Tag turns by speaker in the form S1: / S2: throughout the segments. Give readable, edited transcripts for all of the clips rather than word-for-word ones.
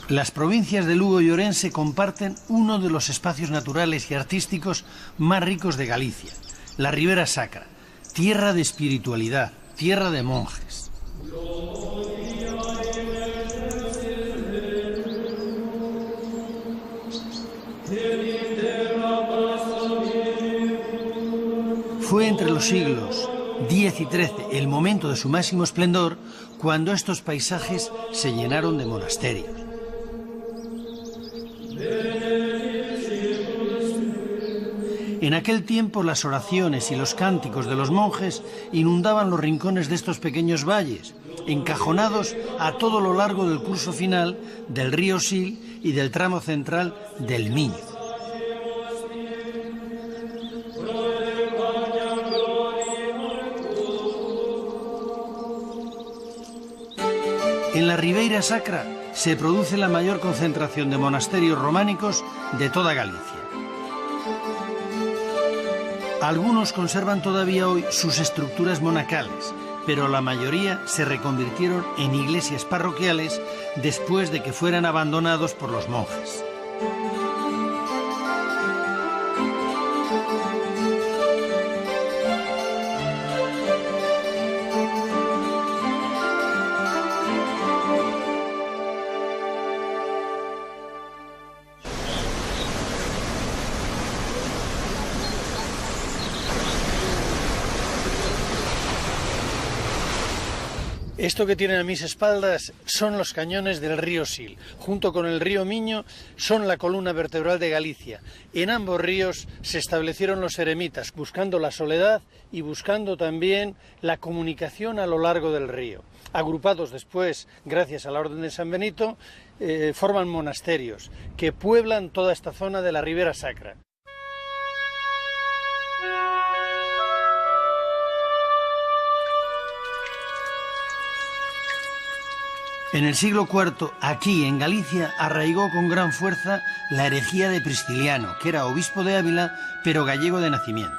S1: Las provincias de Lugo y Orense comparten uno de los espacios naturales y artísticos más ricos de Galicia, la Ribera Sacra, tierra de espiritualidad, tierra de monjes. Fue entre los siglos X y XIII el momento de su máximo esplendor cuando estos paisajes se llenaron de monasterios. En aquel tiempo las oraciones y los cánticos de los monjes inundaban los rincones de estos pequeños valles, encajonados a todo lo largo del curso final del río Sil y del tramo central del Miño. En la Ribeira Sacra se produce la mayor concentración de monasterios románicos de toda Galicia. Algunos conservan todavía hoy sus estructuras monacales, pero la mayoría se reconvirtieron en iglesias parroquiales después de que fueran abandonados por los monjes. Esto que tienen a mis espaldas son los cañones del río Sil. Junto con el río Miño son la columna vertebral de Galicia. En ambos ríos se establecieron los eremitas, buscando la soledad y buscando también la comunicación a lo largo del río. Agrupados después, gracias a la Orden de San Benito, forman monasterios que pueblan toda esta zona de la Ribera Sacra. En el siglo IV, aquí en Galicia, arraigó con gran fuerza la herejía de Prisciliano, que era obispo de Ávila, pero gallego de nacimiento.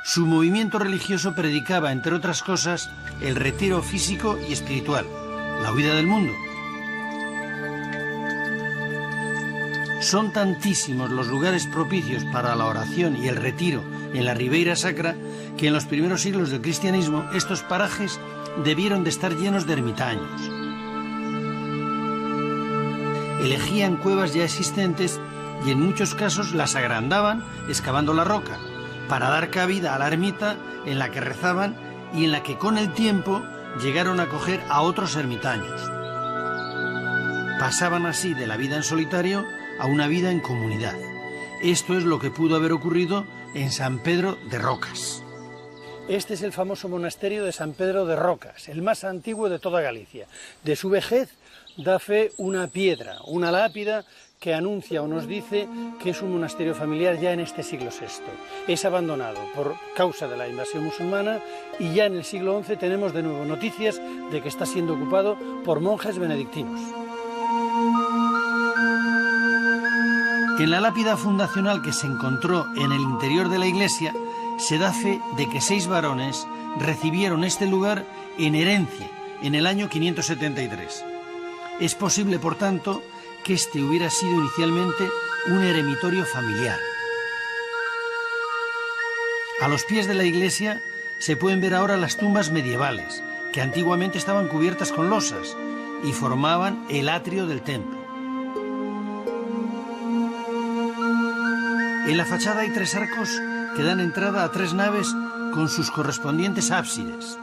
S1: Su movimiento religioso predicaba, entre otras cosas, el retiro físico y espiritual, la huida del mundo. Son tantísimos los lugares propicios para la oración y el retiro en la Ribeira Sacra que en los primeros siglos del cristianismo estos parajes debieron de estar llenos de ermitaños. Elegían cuevas ya existentes y en muchos casos las agrandaban excavando la roca para dar cabida a la ermita en la que rezaban y en la que con el tiempo llegaron a acoger a otros ermitaños. Pasaban así de la vida en solitario a una vida en comunidad. Esto es lo que pudo haber ocurrido en San Pedro de Rocas. Este es el famoso monasterio de San Pedro de Rocas, el más antiguo de toda Galicia. De su vejez da fe una piedra, una lápida que anuncia o nos dice que es un monasterio familiar ya en este siglo VI. Es abandonado por causa de la invasión musulmana y ya en el siglo XI tenemos de nuevo noticias de que está siendo ocupado por monjes benedictinos. En la lápida fundacional que se encontró en el interior de la iglesia se da fe de que 6 varones recibieron este lugar en herencia en el año 573. Es posible, por tanto, que este hubiera sido inicialmente un eremitorio familiar. A los pies de la iglesia se pueden ver ahora las tumbas medievales, que antiguamente estaban cubiertas con losas y formaban el atrio del templo. En la fachada hay 3 arcos que dan entrada a 3 naves con sus correspondientes ábsides.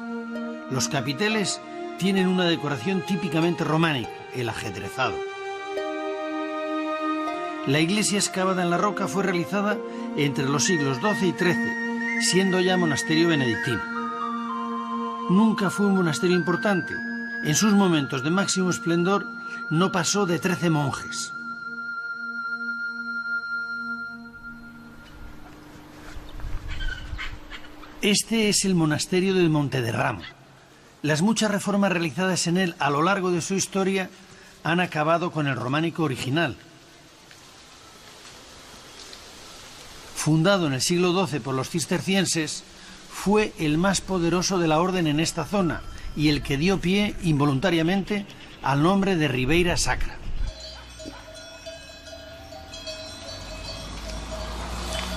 S1: Los capiteles tienen una decoración típicamente románica, el ajedrezado. La iglesia excavada en la roca fue realizada entre los siglos XII y XIII, siendo ya monasterio benedictino. Nunca fue un monasterio importante. En sus momentos de máximo esplendor no pasó de 13 monjes. Este es el monasterio del Montederramo. Las muchas reformas realizadas en él a lo largo de su historia han acabado con el románico original. Fundado en el siglo XII por los cistercienses, fue el más poderoso de la orden en esta zona y el que dio pie involuntariamente al nombre de Ribeira Sacra.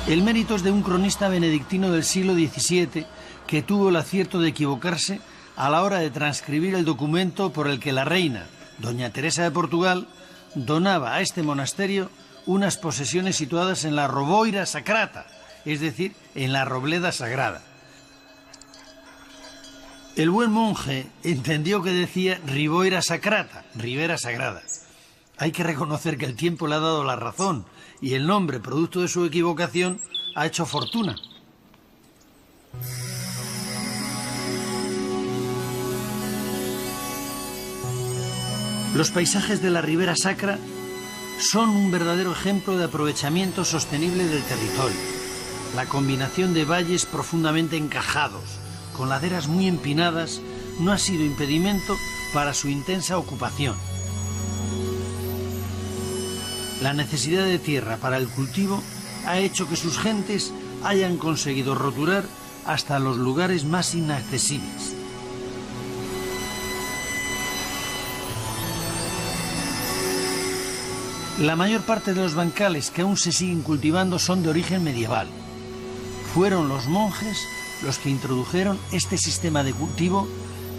S1: El mérito es de un cronista benedictino del siglo XVII que tuvo el acierto de equivocarse a la hora de transcribir el documento por el que la reina, doña Teresa de Portugal, donaba a este monasterio unas posesiones situadas en la Roboira Sacrata, es decir, en la Robleda Sagrada. El buen monje entendió que decía Riboira Sacrata, Ribera Sagrada. Hay que reconocer que el tiempo le ha dado la razón y el nombre, producto de su equivocación, ha hecho fortuna. Los paisajes de la Ribera Sacra son un verdadero ejemplo de aprovechamiento sostenible del territorio. La combinación de valles profundamente encajados, con laderas muy empinadas, no ha sido impedimento para su intensa ocupación. La necesidad de tierra para el cultivo ha hecho que sus gentes hayan conseguido roturar hasta los lugares más inaccesibles. La mayor parte de los bancales que aún se siguen cultivando son de origen medieval. Fueron los monjes los que introdujeron este sistema de cultivo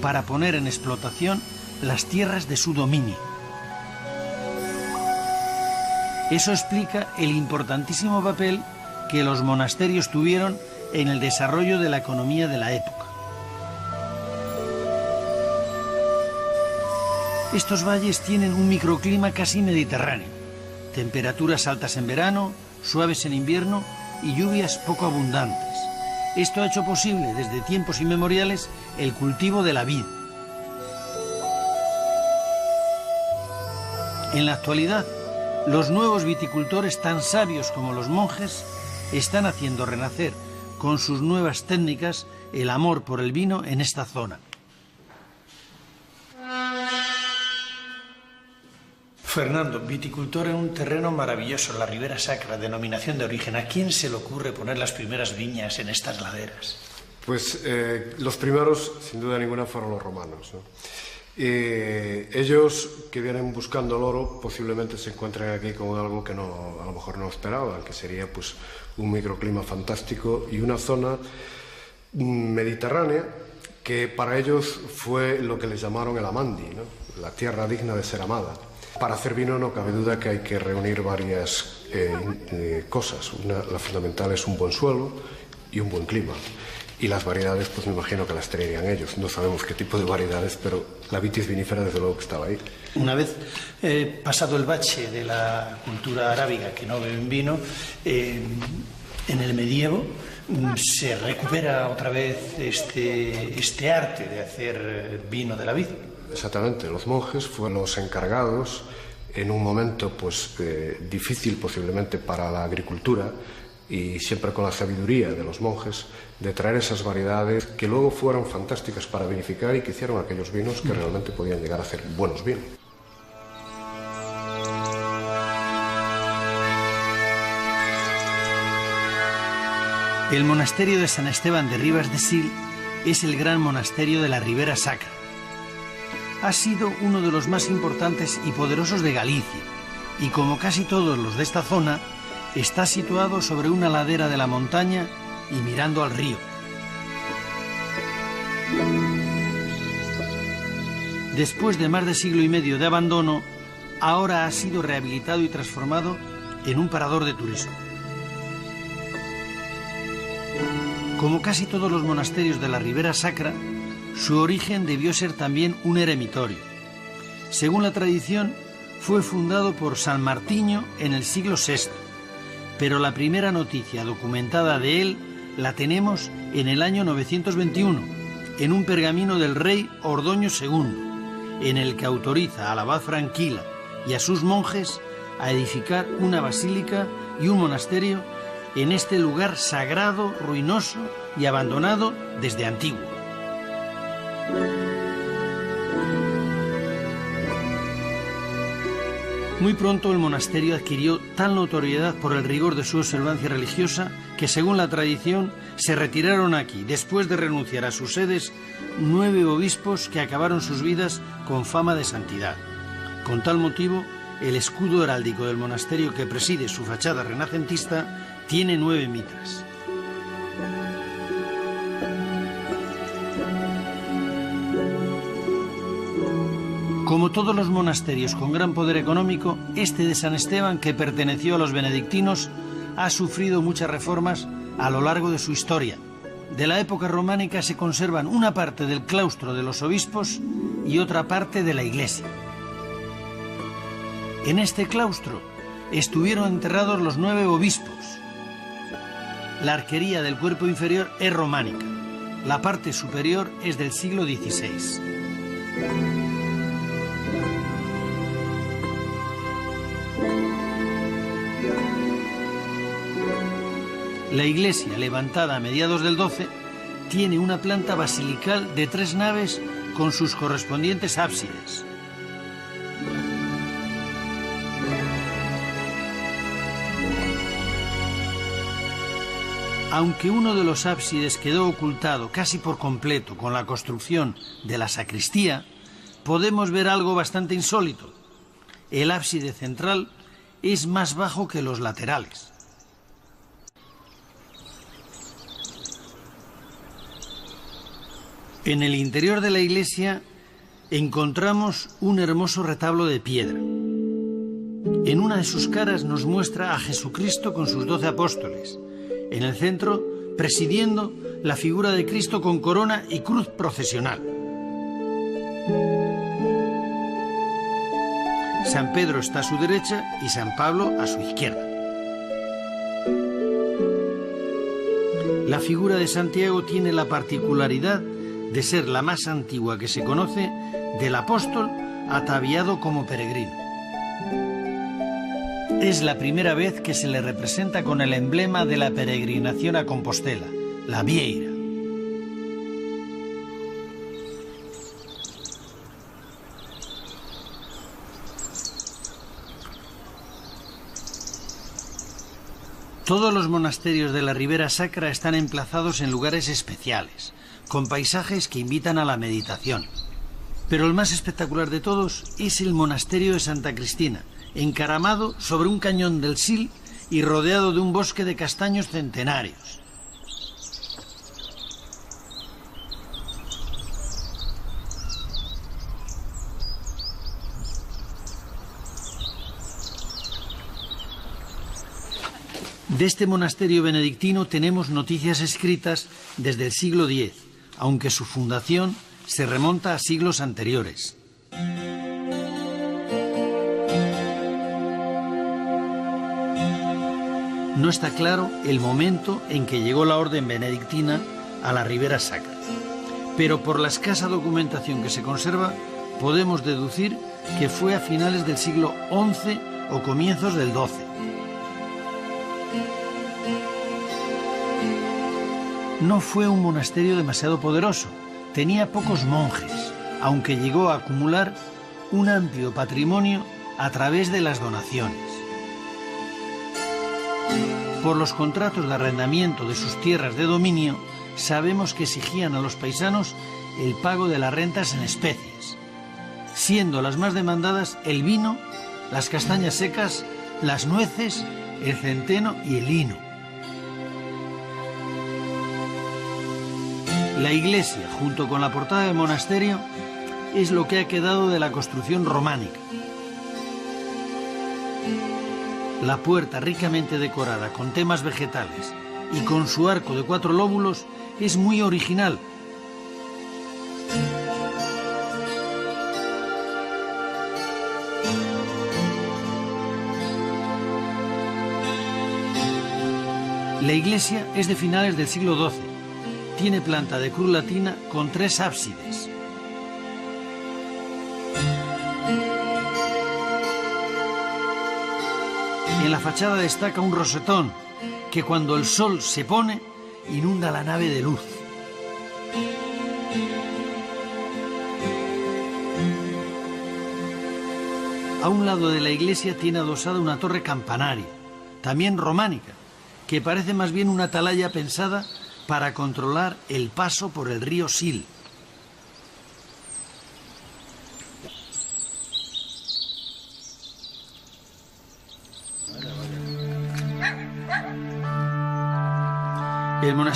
S1: para poner en explotación las tierras de su dominio. Eso explica el importantísimo papel que los monasterios tuvieron en el desarrollo de la economía de la época. Estos valles tienen un microclima casi mediterráneo, temperaturas altas en verano, suaves en invierno y lluvias poco abundantes. Esto ha hecho posible desde tiempos inmemoriales el cultivo de la vid. En la actualidad, los nuevos viticultores, tan sabios como los monjes, están haciendo renacer con sus nuevas técnicas el amor por el vino en esta zona. Fernando, viticultor en un terreno maravilloso, la Ribera Sacra, denominación de origen. ¿A quién se le ocurre poner las primeras viñas en estas laderas?
S2: Pues los primeros, sin duda ninguna, fueron los romanos, ¿no? Ellos, que vienen buscando el oro, posiblemente se encuentren aquí con algo que a lo mejor no esperaban, que sería pues un microclima fantástico y una zona mediterránea que para ellos fue lo que les llamaron el Amandi, ¿no? La tierra digna de ser amada. Para hacer vino no cabe duda que hay que reunir varias cosas. La fundamental es un buen suelo y un buen clima. Y las variedades, pues me imagino que las traerían ellos. No sabemos qué tipo de variedades, pero la vitis vinífera desde luego que estaba ahí.
S1: Una vez pasado el bache de la cultura arábiga, que no beben vino, en el medievo se recupera otra vez este arte de hacer vino de la vid.
S2: Exactamente, los monjes fueron los encargados en un momento pues difícil posiblemente para la agricultura y siempre con la sabiduría de los monjes de traer esas variedades que luego fueron fantásticas para vinificar y que hicieron aquellos vinos que realmente podían llegar a ser buenos vinos.
S1: El monasterio de San Esteban de Ribas de Sil es el gran monasterio de la Ribera Sacra. Ha sido uno de los más importantes y poderosos de Galicia, y como casi todos los de esta zona, está situado sobre una ladera de la montaña y mirando al río. Después de más de siglo y medio de abandono, ahora ha sido rehabilitado y transformado en un parador de turismo. Como casi todos los monasterios de la Ribera Sacra, su origen debió ser también un eremitorio. Según la tradición, fue fundado por San Martiño en el siglo VI, pero la primera noticia documentada de él la tenemos en el año 921, en un pergamino del rey Ordoño II, en el que autoriza al abad Franquila y a sus monjes a edificar una basílica y un monasterio en este lugar sagrado, ruinoso y abandonado desde antiguo. Muy pronto el monasterio adquirió tal notoriedad por el rigor de su observancia religiosa que, según la tradición, se retiraron aquí, después de renunciar a sus sedes, 9 obispos que acabaron sus vidas con fama de santidad. Con tal motivo, el escudo heráldico del monasterio que preside su fachada renacentista Tiene 9 mitras. Como todos los monasterios con gran poder económico, este de San Esteban, que perteneció a los benedictinos, ha sufrido muchas reformas a lo largo de su historia. De la época románica se conservan una parte del claustro de los obispos y otra parte de la iglesia. En este claustro estuvieron enterrados los 9 obispos. La arquería del cuerpo inferior es románica. La parte superior es del siglo XVI. La iglesia, levantada a mediados del XII, tiene una planta basilical de 3 naves con sus correspondientes ábsides. Aunque uno de los ábsides quedó ocultado casi por completo con la construcción de la sacristía, podemos ver algo bastante insólito. El ábside central es más bajo que los laterales. En el interior de la iglesia encontramos un hermoso retablo de piedra. En una de sus caras nos muestra a Jesucristo con sus 12 apóstoles. En el centro, presidiendo, la figura de Cristo con corona y cruz procesional. San Pedro está a su derecha y San Pablo a su izquierda. La figura de Santiago tiene la particularidad de ser la más antigua que se conoce del apóstol ataviado como peregrino. Es la primera vez que se le representa con el emblema de la peregrinación a Compostela, la vieira. Todos los monasterios de la Ribera Sacra están emplazados en lugares especiales, con paisajes que invitan a la meditación. Pero el más espectacular de todos es el monasterio de Santa Cristina, encaramado sobre un cañón del Sil y rodeado de un bosque de castaños centenarios. De este monasterio benedictino tenemos noticias escritas desde el siglo X, aunque su fundación se remonta a siglos anteriores. No está claro el momento en que llegó la orden benedictina a la Ribera Sacra, pero por la escasa documentación que se conserva podemos deducir que fue a finales del siglo XI o comienzos del XII. No fue un monasterio demasiado poderoso, tenía pocos monjes, aunque llegó a acumular un amplio patrimonio a través de las donaciones. Por los contratos de arrendamiento de sus tierras de dominio, sabemos que exigían a los paisanos el pago de las rentas en especies, siendo las más demandadas el vino, las castañas secas, las nueces, el centeno y el lino. La iglesia, junto con la portada del monasterio, es lo que ha quedado de la construcción románica. La puerta, ricamente decorada con temas vegetales y con su arco de 4 lóbulos, es muy original. La iglesia es de finales del siglo XII. Tiene planta de cruz latina con 3 ábsides. En la fachada destaca un rosetón que cuando el sol se pone inunda la nave de luz. A un lado de la iglesia tiene adosada una torre campanaria, también románica, que parece más bien una atalaya pensada para controlar el paso por el río Sil.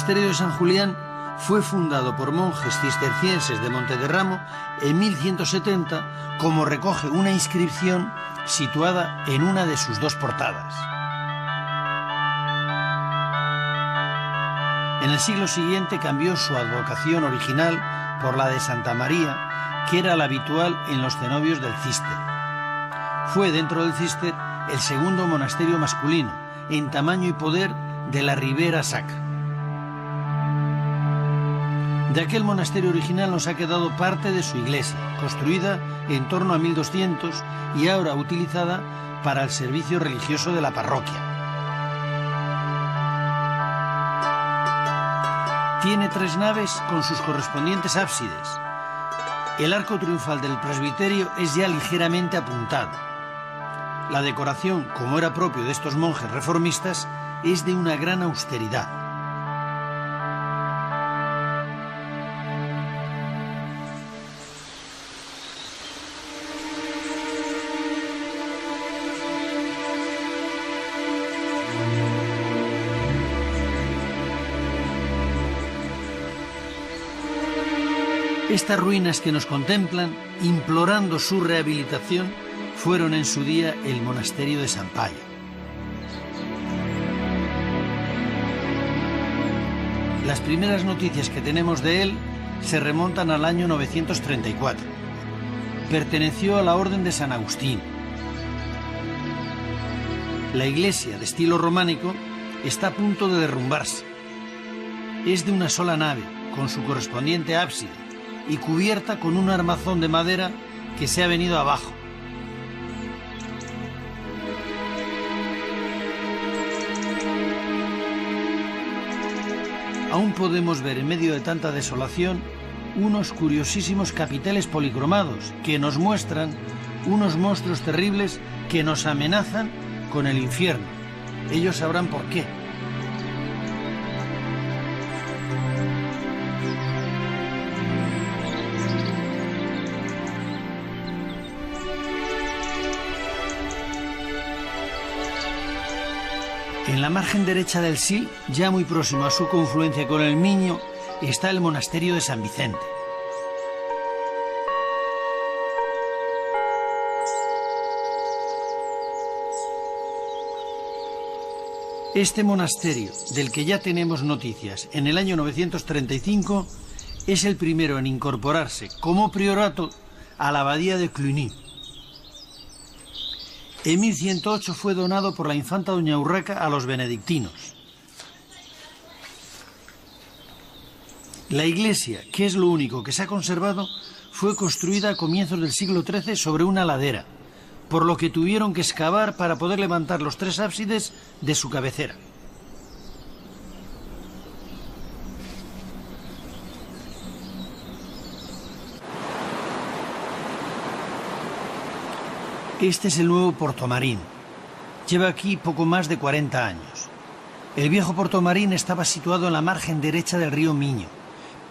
S1: monasterio de San Julián fue fundado por monjes cistercienses de Montederramo en 1170, como recoge una inscripción situada en una de sus dos portadas. En el siglo siguiente cambió su advocación original por la de Santa María, que era la habitual en los cenobios del Císter. Fue dentro del Císter el segundo monasterio masculino, en tamaño y poder, de la Ribera Sacra. De aquel monasterio original nos ha quedado parte de su iglesia, construida en torno a 1200 y ahora utilizada para el servicio religioso de la parroquia. Tiene 3 naves con sus correspondientes ábsides. El arco triunfal del presbiterio es ya ligeramente apuntado. La decoración, como era propio de estos monjes reformistas, es de una gran austeridad. Estas ruinas que nos contemplan, implorando su rehabilitación, fueron en su día el monasterio de San Payo. Las primeras noticias que tenemos de él se remontan al año 934. Perteneció a la Orden de San Agustín. La iglesia, de estilo románico, está a punto de derrumbarse. Es de una sola nave, con su correspondiente ábside, y cubierta con un armazón de madera que se ha venido abajo. Aún podemos ver en medio de tanta desolación unos curiosísimos capiteles policromados que nos muestran unos monstruos terribles que nos amenazan con el infierno. Ellos sabrán por qué. En la margen derecha del Sil, ya muy próximo a su confluencia con el Miño, está el monasterio de San Vicente. Este monasterio, del que ya tenemos noticias en el año 935, es el primero en incorporarse como priorato a la abadía de Cluny. En 1108 fue donado por la infanta doña Urraca a los benedictinos. La iglesia, que es lo único que se ha conservado, fue construida a comienzos del siglo XIII sobre una ladera, por lo que tuvieron que excavar para poder levantar los 3 ábsides de su cabecera. Este es el nuevo Portomarín. Lleva aquí poco más de 40 años. El viejo Portomarín estaba situado en la margen derecha del río Miño,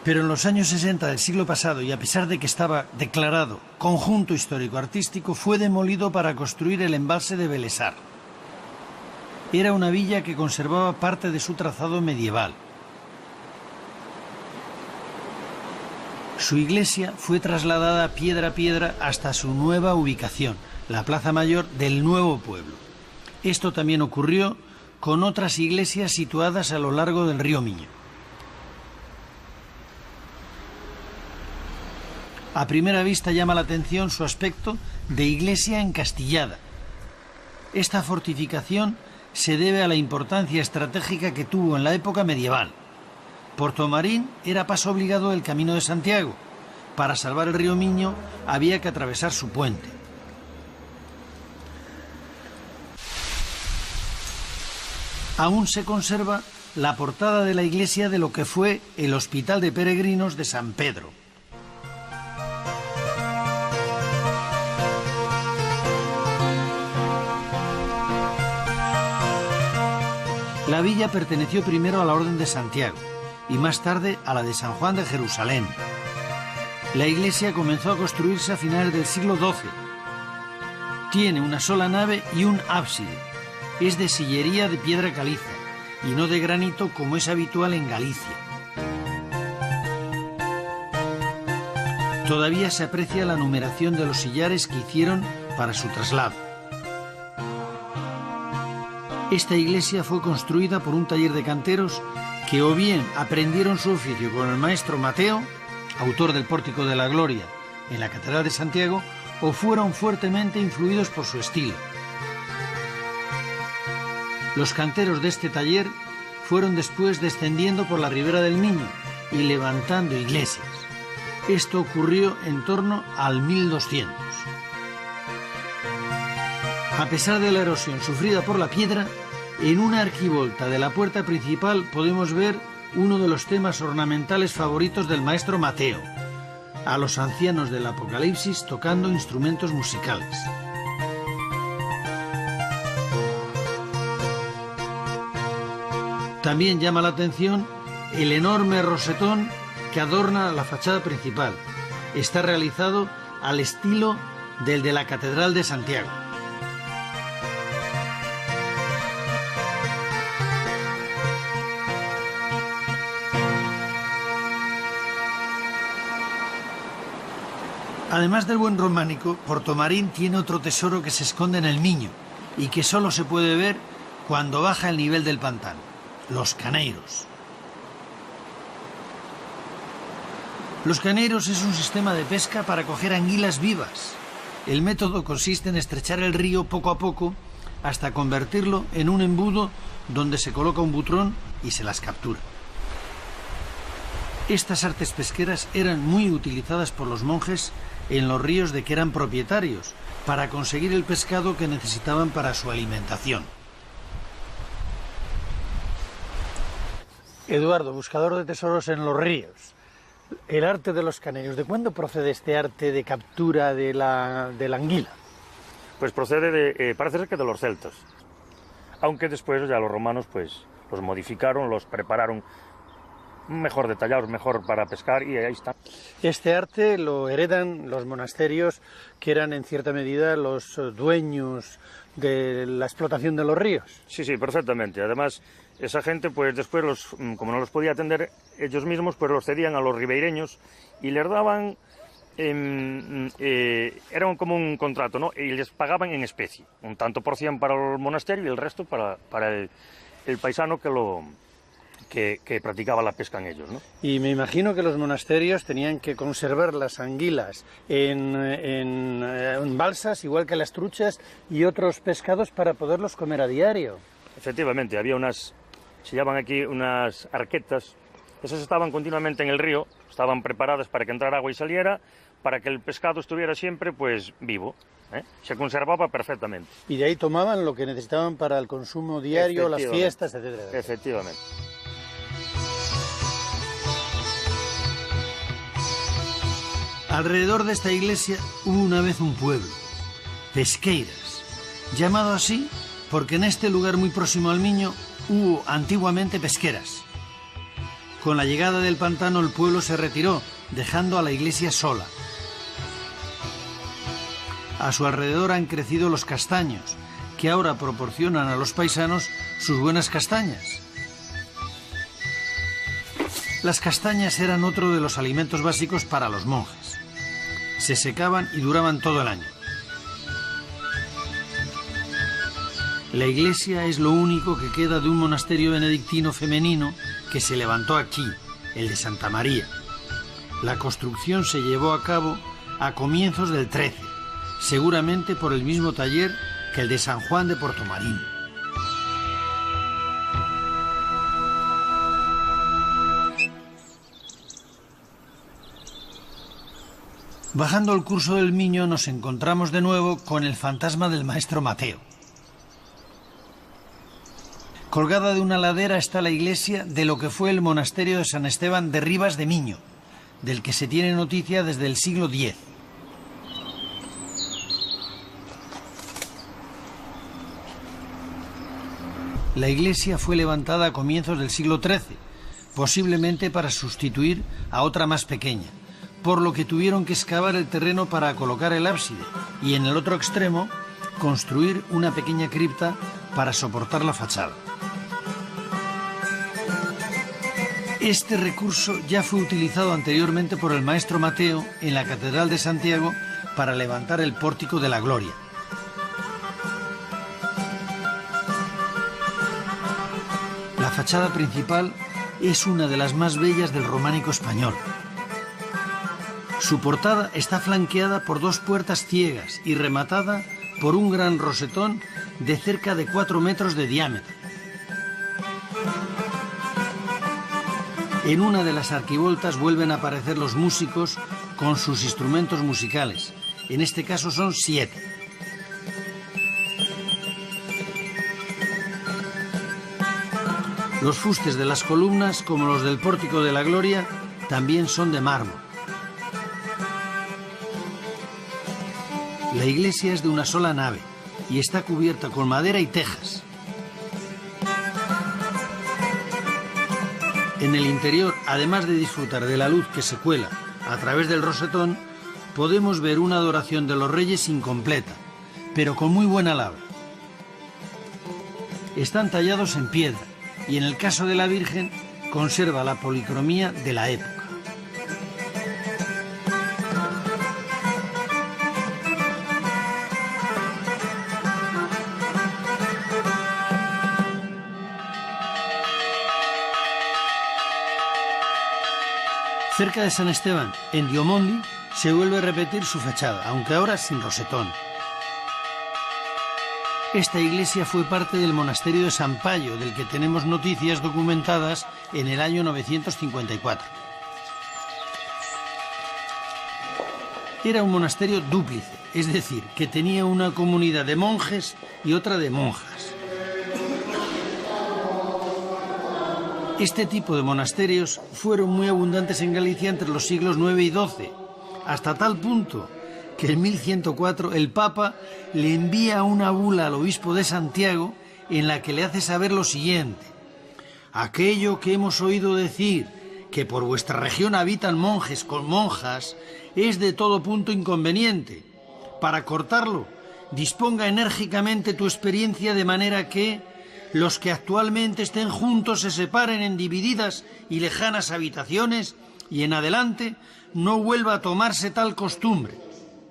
S1: pero en los años 60 del siglo pasado, y a pesar de que estaba declarado conjunto histórico-artístico, fue demolido para construir el embalse de Belesar. Era una villa que conservaba parte de su trazado medieval. Su iglesia fue trasladada piedra a piedra hasta su nueva ubicación, la Plaza Mayor del nuevo pueblo. Esto también ocurrió con otras iglesias situadas a lo largo del río Miño. A primera vista llama la atención su aspecto de iglesia encastillada. Esta fortificación se debe a la importancia estratégica que tuvo en la época medieval. Portomarín era paso obligado del Camino de Santiago. Para salvar el río Miño había que atravesar su puente. Aún se conserva la portada de la iglesia de lo que fue el Hospital de Peregrinos de San Pedro. La villa perteneció primero a la Orden de Santiago y más tarde a la de San Juan de Jerusalén. La iglesia comenzó a construirse a finales del siglo XII. Tiene una sola nave y un ábside. Es de sillería de piedra caliza y no de granito como es habitual en Galicia. Todavía se aprecia la numeración de los sillares que hicieron para su traslado. Esta iglesia fue construida por un taller de canteros que o bien aprendieron su oficio con el maestro Mateo, autor del Pórtico de la Gloria en la Catedral de Santiago, o fueron fuertemente influidos por su estilo. Los canteros de este taller fueron después descendiendo por la ribera del Miño y levantando iglesias. Esto ocurrió en torno al 1200. A pesar de la erosión sufrida por la piedra, en una arquivolta de la puerta principal podemos ver uno de los temas ornamentales favoritos del maestro Mateo, a los ancianos del Apocalipsis tocando instrumentos musicales. También llama la atención el enorme rosetón que adorna la fachada principal. Está realizado al estilo del de la Catedral de Santiago. Además del buen románico, Portomarín tiene otro tesoro que se esconde en el Miño y que solo se puede ver cuando baja el nivel del pantano: los caneiros. Los caneiros es un sistema de pesca para coger anguilas vivas. El método consiste en estrechar el río poco a poco hasta convertirlo en un embudo donde se coloca un butrón y se las captura. Estas artes pesqueras eran muy utilizadas por los monjes en los ríos de que eran propietarios para conseguir el pescado que necesitaban para su alimentación. Eduardo, buscador de tesoros en los ríos. El arte de los caneiros, ¿de cuándo procede este arte de captura de la anguila?
S3: Pues procede parece ser que de los celtas, aunque después ya los romanos pues los modificaron, los prepararon mejor detallados, mejor para pescar, y ahí está.
S1: Este arte lo heredan los monasterios, que eran en cierta medida los dueños de la explotación de los ríos.
S3: Sí, perfectamente. Además, esa gente pues después, como no los podía atender ellos mismos, pues los cedían a los ribeireños y les daban, era como un contrato, ¿no? Y les pagaban en especie, un tanto por cien para el monasterio y el resto para el paisano que practicaba la pesca en ellos, ¿no?
S1: Y me imagino que los monasterios tenían que conservar las anguilas en balsas, igual que las truchas y otros pescados, para poderlos comer a diario.
S3: Efectivamente, había se llaman aquí unas arquetas. Esas estaban continuamente en el río, estaban preparadas para que entrara agua y saliera, para que el pescado estuviera siempre pues vivo, ¿eh? Se conservaba perfectamente.
S1: Y de ahí tomaban lo que necesitaban para el consumo diario, las fiestas, etcétera.
S3: Efectivamente.
S1: Alrededor de esta iglesia hubo una vez un pueblo, Pesqueiras, llamado así porque en este lugar muy próximo al Miño hubo antiguamente pesqueras. Con la llegada del pantano el pueblo se retiró, dejando a la iglesia sola. A su alrededor han crecido los castaños, que ahora proporcionan a los paisanos sus buenas castañas. Las castañas eran otro de los alimentos básicos para los monjes. Se secaban y duraban todo el año. La iglesia es lo único que queda de un monasterio benedictino femenino que se levantó aquí, el de Santa María. La construcción se llevó a cabo a comienzos del 13, seguramente por el mismo taller que el de San Juan de Portomarín. Bajando el curso del Miño nos encontramos de nuevo con el fantasma del maestro Mateo. Colgada de una ladera está la iglesia de lo que fue el monasterio de San Esteban de Ribas de Miño, del que se tiene noticia desde el siglo X. La iglesia fue levantada a comienzos del siglo XIII, posiblemente para sustituir a otra más pequeña, por lo que tuvieron que excavar el terreno para colocar el ábside y en el otro extremo construir una pequeña cripta para soportar la fachada. Este recurso ya fue utilizado anteriormente por el maestro Mateo en la Catedral de Santiago para levantar el Pórtico de la Gloria. La fachada principal es una de las más bellas del románico español. Su portada está flanqueada por dos puertas ciegas y rematada por un gran rosetón de cerca de 4 metros de diámetro. En una de las arquivoltas vuelven a aparecer los músicos con sus instrumentos musicales. En este caso son 7. Los fustes de las columnas, como los del Pórtico de la Gloria, también son de mármol. La iglesia es de una sola nave y está cubierta con madera y tejas. En el interior, además de disfrutar de la luz que se cuela a través del rosetón, podemos ver una adoración de los reyes incompleta, pero con muy buena labra. Están tallados en piedra y en el caso de la Virgen conserva la policromía de la época. Cerca de San Esteban, en Diomondi, se vuelve a repetir su fachada, aunque ahora sin rosetón. Esta iglesia fue parte del monasterio de San Payo, del que tenemos noticias documentadas en el año 954. Era un monasterio dúplice, es decir, que tenía una comunidad de monjes y otra de monjas. Este tipo de monasterios fueron muy abundantes en Galicia entre los siglos IX y XII, hasta tal punto que en 1104 el Papa le envía una bula al obispo de Santiago en la que le hace saber lo siguiente: aquello que hemos oído decir, que por vuestra región habitan monjes con monjas, es de todo punto inconveniente. Para cortarlo, disponga enérgicamente tu experiencia de manera que los que actualmente estén juntos se separen en divididas y lejanas habitaciones y en adelante no vuelva a tomarse tal costumbre.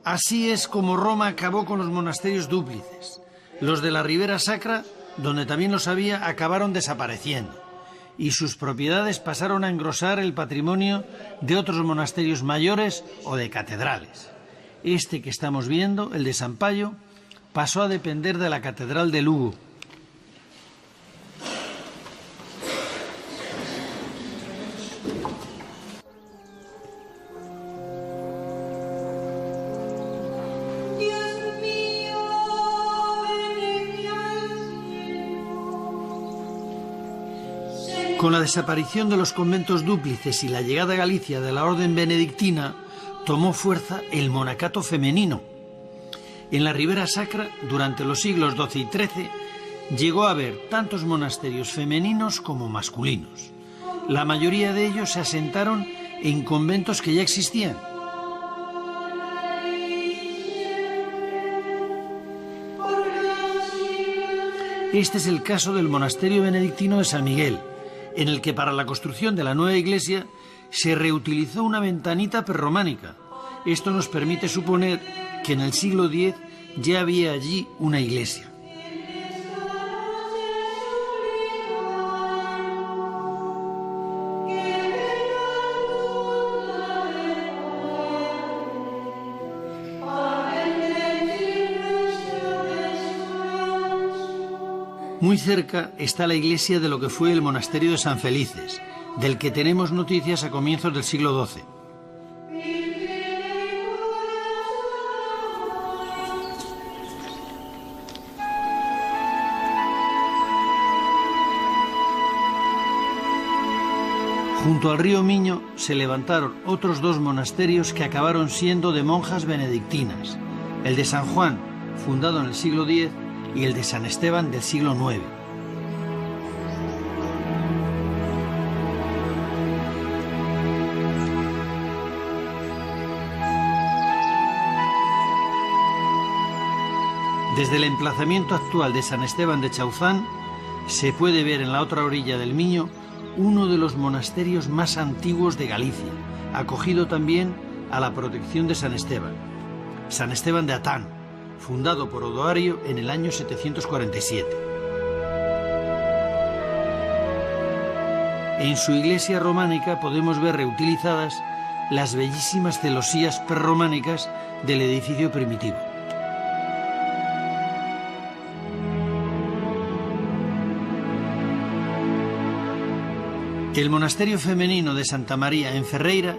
S1: Así es como Roma acabó con los monasterios dúplices. Los de la Ribera Sacra, donde también los había, acabaron desapareciendo y sus propiedades pasaron a engrosar el patrimonio de otros monasterios mayores o de catedrales. Este que estamos viendo, el de San Payo, pasó a depender de la Catedral de Lugo. Con la desaparición de los conventos dúplices y la llegada a Galicia de la orden benedictina, tomó fuerza el monacato femenino. En la Ribera Sacra, durante los siglos XII y XIII, llegó a haber tantos monasterios femeninos como masculinos. La mayoría de ellos se asentaron en conventos que ya existían. Este es el caso del monasterio benedictino de San Miguel, en el que para la construcción de la nueva iglesia se reutilizó una ventanita prerrománica. Esto nos permite suponer que en el siglo X ya había allí una iglesia. Muy cerca está la iglesia de lo que fue el monasterio de San Felices, del que tenemos noticias a comienzos del siglo XII. Junto al río Miño se levantaron otros 2 monasterios que acabaron siendo de monjas benedictinas, el de San Juan, fundado en el siglo X, y el de San Esteban del siglo IX. Desde el emplazamiento actual de San Esteban de Chauzán se puede ver en la otra orilla del Miño uno de los monasterios más antiguos de Galicia, acogido también a la protección de San Esteban de Atán, fundado por Odoario en el año 747. En su iglesia románica podemos ver reutilizadas las bellísimas celosías prerrománicas del edificio primitivo. El monasterio femenino de Santa María en Ferreira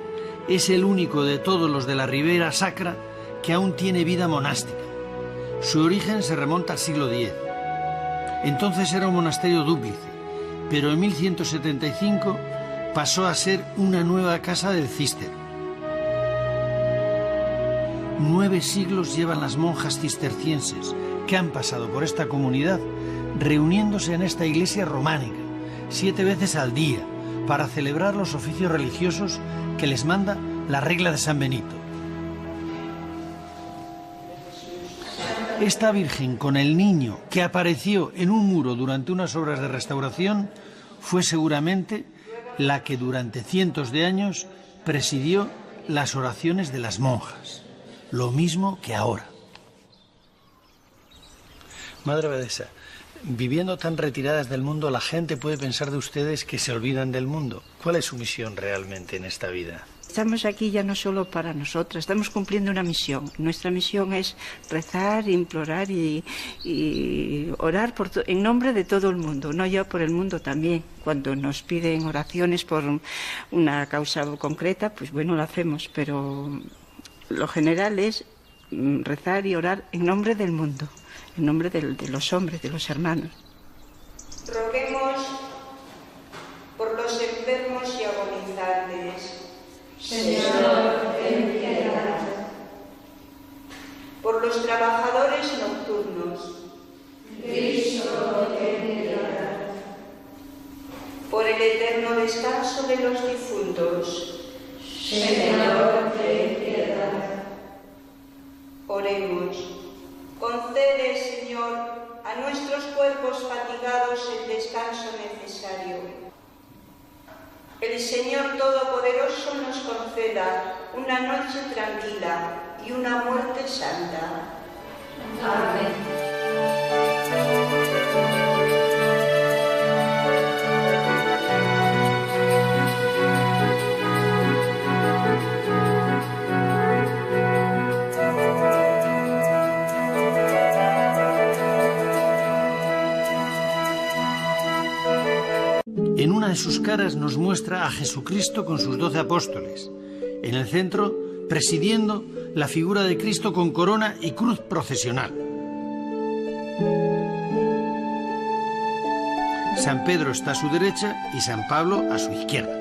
S1: es el único de todos los de la Ribera Sacra que aún tiene vida monástica. Su origen se remonta al siglo X. Entonces era un monasterio dúplice, pero en 1175 pasó a ser una nueva casa del Císter. 9 siglos llevan las monjas cistercienses que han pasado por esta comunidad reuniéndose en esta iglesia románica 7 veces al día para celebrar los oficios religiosos que les manda la regla de San Benito. Esta Virgen con el niño que apareció en un muro durante unas obras de restauración fue seguramente la que durante cientos de años presidió las oraciones de las monjas, lo mismo que ahora. Madre Abadesa, viviendo tan retiradas del mundo, la gente puede pensar de ustedes que se olvidan del mundo. ¿Cuál es su misión realmente en esta vida?
S4: Estamos aquí ya no solo para nosotras, estamos cumpliendo una misión. Nuestra misión es rezar, implorar y orar en nombre de todo el mundo, no ya por el mundo también. Cuando nos piden oraciones por una causa concreta, pues bueno, lo hacemos, pero lo general es rezar y orar en nombre del mundo, en nombre de los hombres, de los hermanos.
S5: Roguemos por los enfermos y agonizantes. Señor, ten piedad. Por los trabajadores nocturnos. Cristo, ten piedad. Por el eterno descanso de los difuntos. Señor, ten piedad. Oremos. Concede, Señor, a nuestros cuerpos fatigados el descanso necesario. El Señor Todopoderoso nos conceda una noche tranquila y una muerte santa. Amén.
S1: En una de sus caras nos muestra a Jesucristo con sus 12 apóstoles. En el centro, presidiendo, la figura de Cristo con corona y cruz procesional. San Pedro está a su derecha y San Pablo a su izquierda.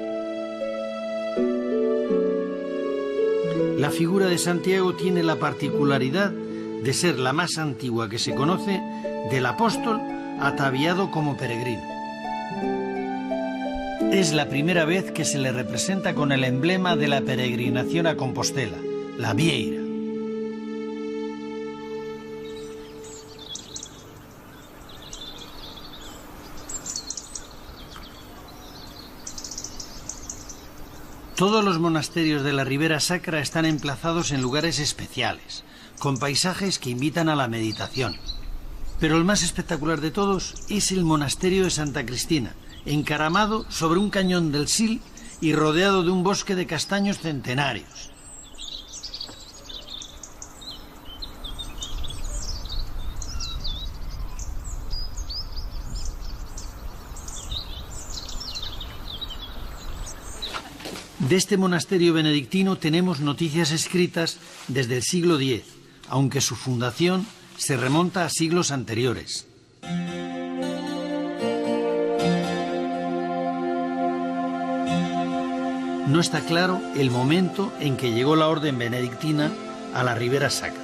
S1: La figura de Santiago tiene la particularidad de ser la más antigua que se conoce del apóstol ataviado como peregrino. Es la primera vez que se le representa con el emblema de la peregrinación a Compostela, la vieira. Todos los monasterios de la Ribera Sacra están emplazados en lugares especiales, con paisajes que invitan a la meditación. Pero el más espectacular de todos es el monasterio de Santa Cristina, encaramado sobre un cañón del Sil y rodeado de un bosque de castaños centenarios. De este monasterio benedictino tenemos noticias escritas desde el siglo X, aunque su fundación se remonta a siglos anteriores. No está claro el momento en que llegó la orden benedictina a la Ribera Sacra,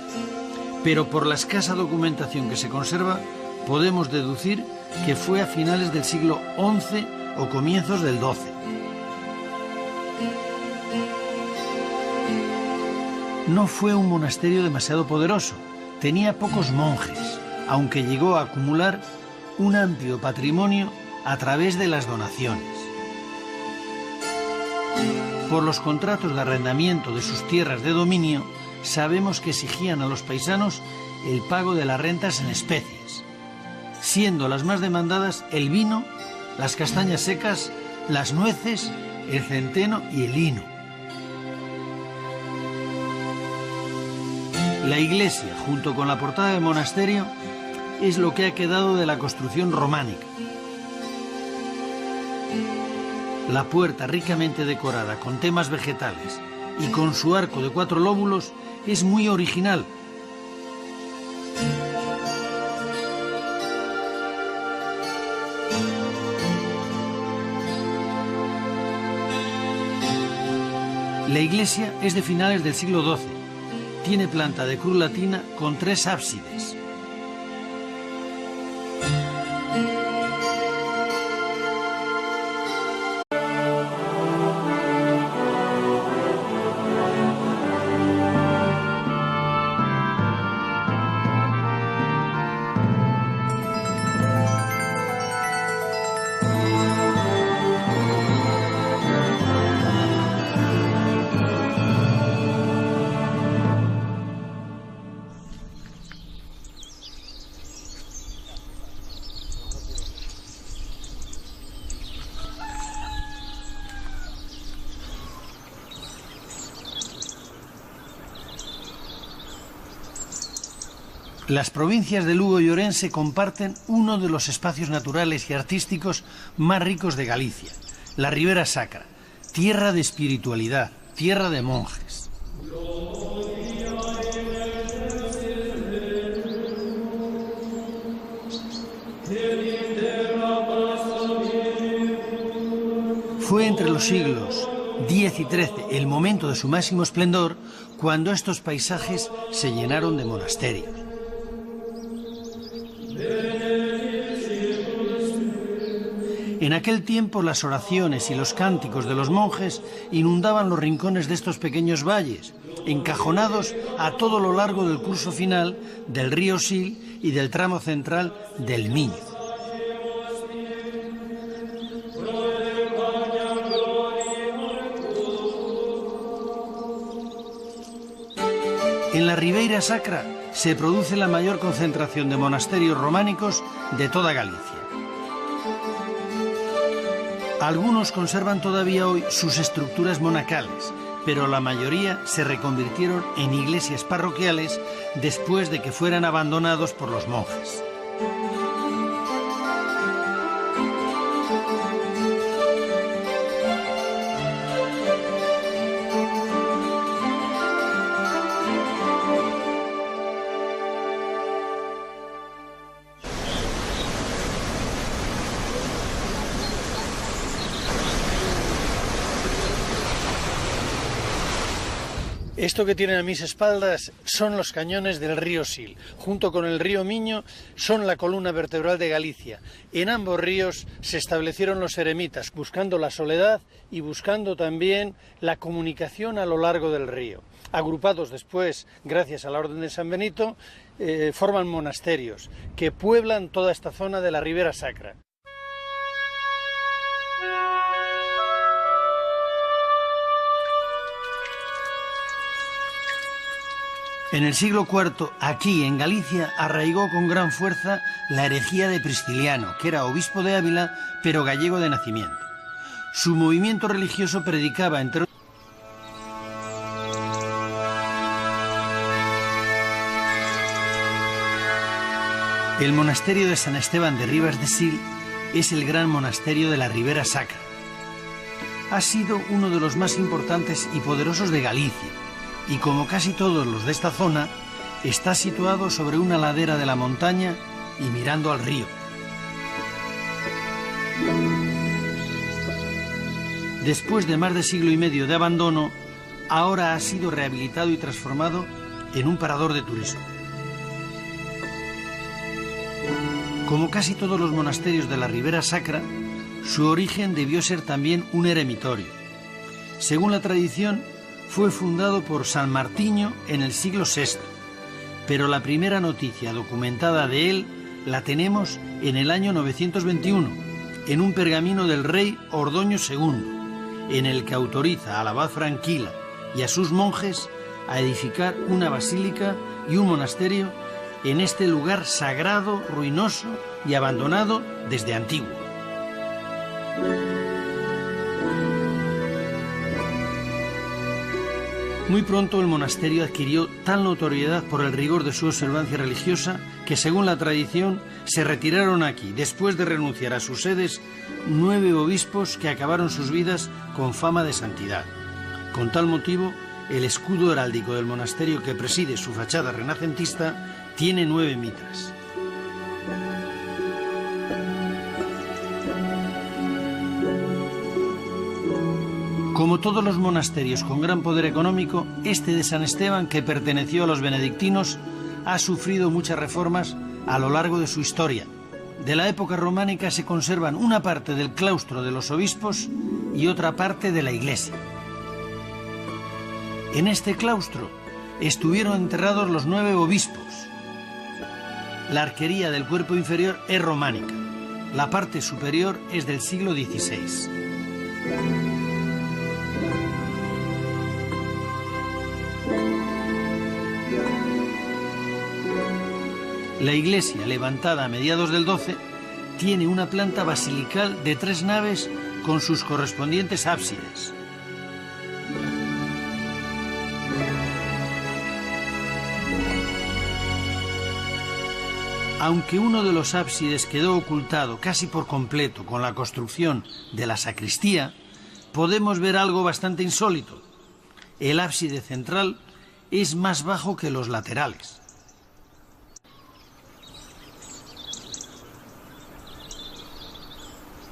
S1: pero por la escasa documentación que se conserva podemos deducir que fue a finales del siglo XI o comienzos del XII. No fue un monasterio demasiado poderoso, tenía pocos monjes, aunque llegó a acumular un amplio patrimonio a través de las donaciones. Por los contratos de arrendamiento de sus tierras de dominio, sabemos que exigían a los paisanos el pago de las rentas en especies, siendo las más demandadas el vino, las castañas secas, las nueces, el centeno y el lino. La iglesia, junto con la portada del monasterio, es lo que ha quedado de la construcción románica. La puerta, ricamente decorada con temas vegetales y con su arco de 4 lóbulos, es muy original. La iglesia es de finales del siglo XII. Tiene planta de cruz latina con 3 ábsides. Las provincias de Lugo y Orense comparten uno de los espacios naturales y artísticos más ricos de Galicia, la Ribera Sacra, tierra de espiritualidad, tierra de monjes. Fue entre los siglos X y XIII el momento de su máximo esplendor, cuando estos paisajes se llenaron de monasterios. En aquel tiempo las oraciones y los cánticos de los monjes inundaban los rincones de estos pequeños valles, encajonados a todo lo largo del curso final del río Sil y del tramo central del Miño. En la Ribeira Sacra se produce la mayor concentración de monasterios románicos de toda Galicia. Algunos conservan todavía hoy sus estructuras monacales, pero la mayoría se reconvirtieron en iglesias parroquiales después de que fueran abandonados por los monjes. Esto que tienen a mis espaldas son los cañones del río Sil. Junto con el río Miño son la columna vertebral de Galicia. En ambos ríos se establecieron los eremitas, buscando la soledad y buscando también la comunicación a lo largo del río. Agrupados después, gracias a la Orden de San Benito, forman monasterios que pueblan toda esta zona de la Ribera Sacra. En el siglo IV, aquí en Galicia, arraigó con gran fuerza la herejía de Prisciliano, que era obispo de Ávila, pero gallego de nacimiento. Su movimiento religioso predicaba entre el monasterio de San Esteban de Ribas de Sil es el gran monasterio de la Ribera Sacra. Ha sido uno de los más importantes y poderosos de Galicia, y como casi todos los de esta zona, está situado sobre una ladera de la montaña y mirando al río. Después de más de siglo y medio de abandono, ahora ha sido rehabilitado y transformado en un parador de turismo. Como casi todos los monasterios de la Ribera Sacra, su origen debió ser también un eremitorio. Según la tradición, fue fundado por San Martiño en el siglo VI, pero la primera noticia documentada de él la tenemos en el año 921, en un pergamino del rey Ordoño II, en el que autoriza al abad Franquila y a sus monjes a edificar una basílica y un monasterio en este lugar sagrado, ruinoso y abandonado desde antiguo. Muy pronto el monasterio adquirió tal notoriedad por el rigor de su observancia religiosa que, según la tradición, se retiraron aquí, después de renunciar a sus sedes, 9 obispos que acabaron sus vidas con fama de santidad. Con tal motivo, el escudo heráldico del monasterio que preside su fachada renacentista tiene 9 mitras. Como todos los monasterios con gran poder económico, este de San Esteban, que perteneció a los benedictinos, ha sufrido muchas reformas a lo largo de su historia. De la época románica se conservan una parte del claustro de los obispos y otra parte de la iglesia. En este claustro estuvieron enterrados los 9 obispos. La arquería del cuerpo inferior es románica. La parte superior es del siglo XVI. La iglesia, levantada a mediados del XII, tiene una planta basilical de 3 naves con sus correspondientes ábsides. Aunque uno de los ábsides quedó ocultado casi por completo con la construcción de la sacristía, podemos ver algo bastante insólito. El ábside central es más bajo que los laterales.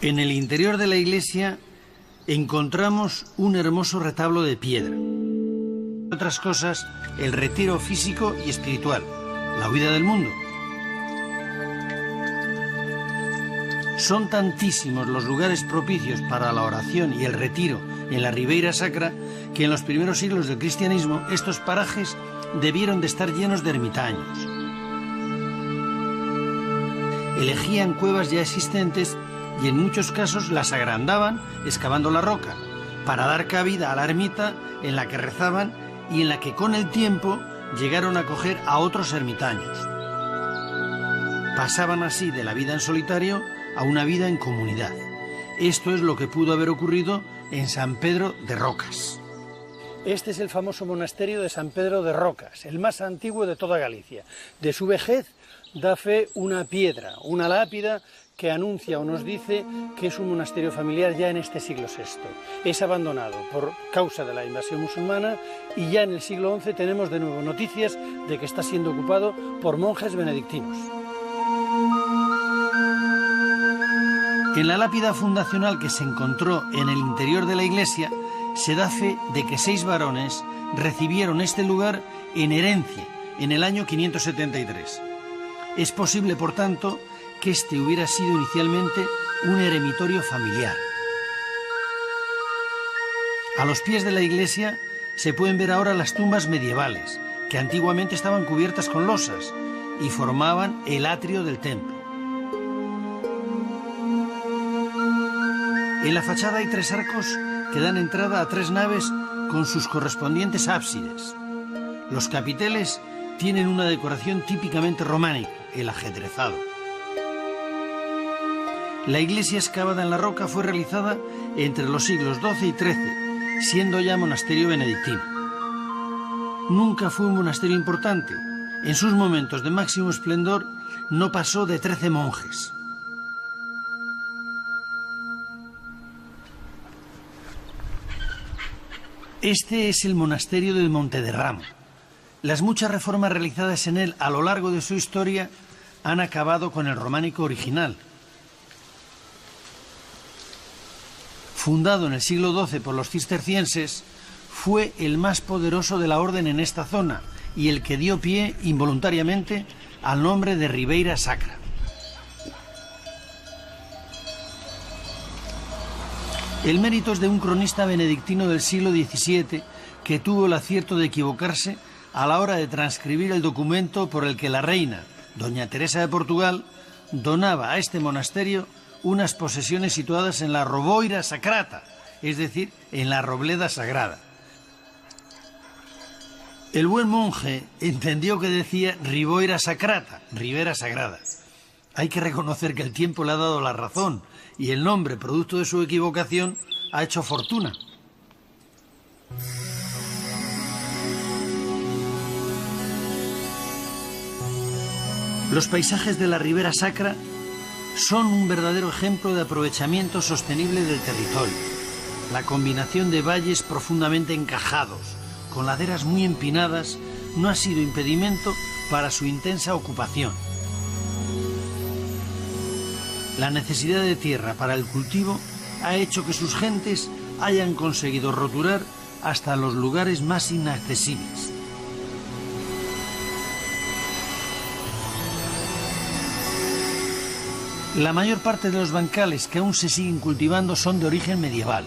S1: En el interior de la iglesia encontramos un hermoso retablo de piedra. Entre otras cosas, el retiro físico y espiritual, la huida del mundo. Son tantísimos los lugares propicios para la oración y el retiro en la Ribeira Sacra que en los primeros siglos del cristianismo estos parajes debieron de estar llenos de ermitaños. Elegían cuevas ya existentes y en muchos casos las agrandaban excavando la roca para dar cabida a la ermita en la que rezaban y en la que con el tiempo llegaron a acoger a otros ermitaños. Pasaban así de la vida en solitario a una vida en comunidad. Esto es lo que pudo haber ocurrido en San Pedro de Rocas. Este es el famoso monasterio de San Pedro de Rocas, el más antiguo de toda Galicia. De su vejez da fe una piedra, una lápida que anuncia o nos dice que es un monasterio familiar ya en este siglo VI. Es abandonado por causa de la invasión musulmana y ya en el siglo XI tenemos de nuevo noticias de que está siendo ocupado por monjes benedictinos. En la lápida fundacional que se encontró en el interior de la iglesia se da fe de que 6 varones recibieron este lugar en herencia en el año 573. Es posible, por tanto, que este hubiera sido inicialmente un eremitorio familiar. A los pies de la iglesia se pueden ver ahora las tumbas medievales, que antiguamente estaban cubiertas con losas y formaban el atrio del templo. En la fachada hay 3 arcos que dan entrada a 3 naves con sus correspondientes ábsides. Los capiteles tienen una decoración típicamente románica, el ajedrezado. La iglesia excavada en la roca fue realizada entre los siglos XII y XIII, siendo ya monasterio benedictino. Nunca fue un monasterio importante. En sus momentos de máximo esplendor no pasó de 13 monjes. Este es el monasterio del Montederramo. Las muchas reformas realizadas en él a lo largo de su historia han acabado con el románico original. Fundado en el siglo XII por los cistercienses, fue el más poderoso de la orden en esta zona y el que dio pie involuntariamente al nombre de Ribeira Sacra. El mérito es de un cronista benedictino del siglo XVII que tuvo el acierto de equivocarse a la hora de transcribir el documento por el que la reina, doña Teresa de Portugal, donaba a este monasterio unas posesiones situadas en la Roboira Sacrata, es decir, en la robleda sagrada. El buen monje entendió que decía Riboira Sacrata, Ribera Sagrada. Hay que reconocer que el tiempo le ha dado la razón y el nombre, producto de su equivocación, ha hecho fortuna. Los paisajes de la Ribera Sacra son un verdadero ejemplo de aprovechamiento sostenible del territorio. La combinación de valles profundamente encajados, con laderas muy empinadas, no ha sido impedimento para su intensa ocupación. La necesidad de tierra para el cultivo ha hecho que sus gentes hayan conseguido roturar hasta los lugares más inaccesibles. La mayor parte de los bancales que aún se siguen cultivando son de origen medieval.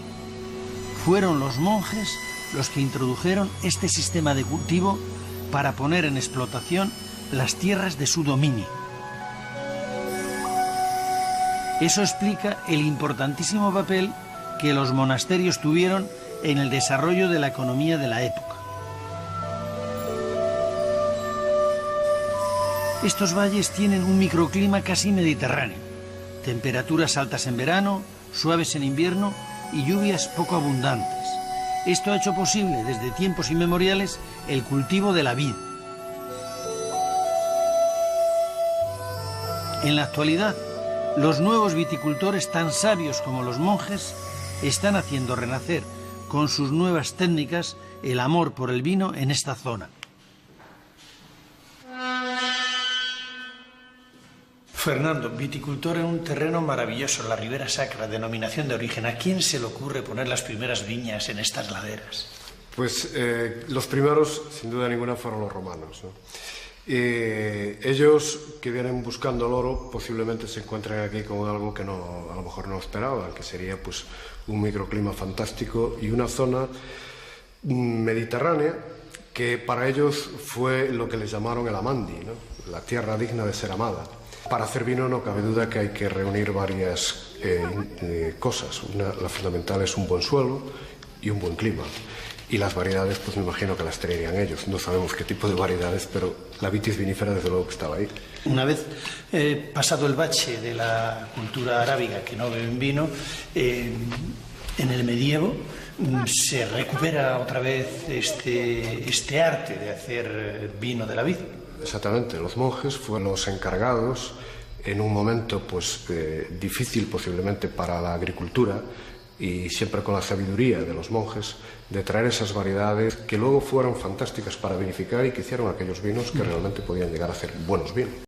S1: Fueron los monjes los que introdujeron este sistema de cultivo para poner en explotación las tierras de su dominio. Eso explica el importantísimo papel que los monasterios tuvieron en el desarrollo de la economía de la época. Estos valles tienen un microclima casi mediterráneo, temperaturas altas en verano, suaves en invierno y lluvias poco abundantes. Esto ha hecho posible desde tiempos inmemoriales el cultivo de la vid. En la actualidad, los nuevos viticultores, tan sabios como los monjes, están haciendo renacer con sus nuevas técnicas el amor por el vino en esta zona. Fernando, viticultor en un terreno maravilloso, la Ribera Sacra, denominación de origen. ¿A quién se le ocurre poner las primeras viñas en estas laderas?
S2: Pues los primeros, sin duda ninguna, fueron los romanos, ¿no? Ellos, que vienen buscando el oro, posiblemente se encuentren aquí con algo que a lo mejor no esperaban, que sería pues un microclima fantástico y una zona mediterránea que para ellos fue lo que les llamaron el Amandi, ¿no? La tierra digna de ser amada. Para hacer vino no cabe duda que hay que reunir varias cosas. La fundamental es un buen suelo y un buen clima. Y las variedades, pues me imagino que las traerían ellos. No sabemos qué tipo de variedades, pero la vitis vinífera desde luego que estaba ahí.
S1: Una vez pasado el bache de la cultura arábiga, que no beben vino, en el medievo se recupera otra vez este arte de hacer vino de la vid.
S2: Exactamente, los monjes fueron los encargados en un momento pues difícil posiblemente para la agricultura y siempre con la sabiduría de los monjes de traer esas variedades que luego fueron fantásticas para vinificar y que hicieron aquellos vinos que realmente podían llegar a ser buenos vinos.